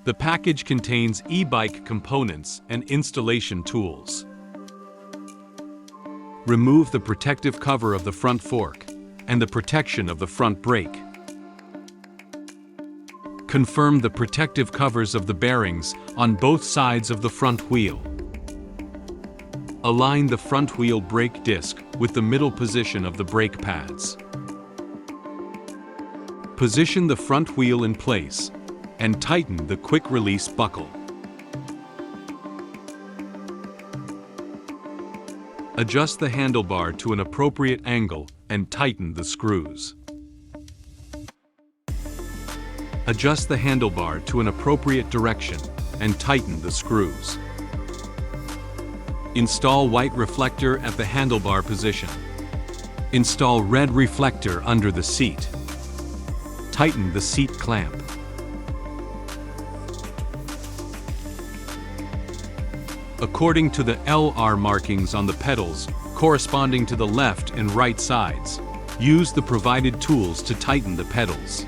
The package contains e-bike components and installation tools. Remove the protective cover of the front fork and the protection of the front brake. Confirm the protective covers of the bearings on both sides of the front wheel. Align the front wheel brake disc with the middle position of the brake pads. Position the front wheel in place and tighten the quick-release buckle. Adjust the handlebar to an appropriate angle and tighten the screws. Adjust the handlebar to an appropriate direction and tighten the screws. Install white reflector at the handlebar position. Install red reflector under the seat. Tighten the seat clamp. According to the LR markings on the pedals corresponding to the left and right sides, use the provided tools to tighten the pedals.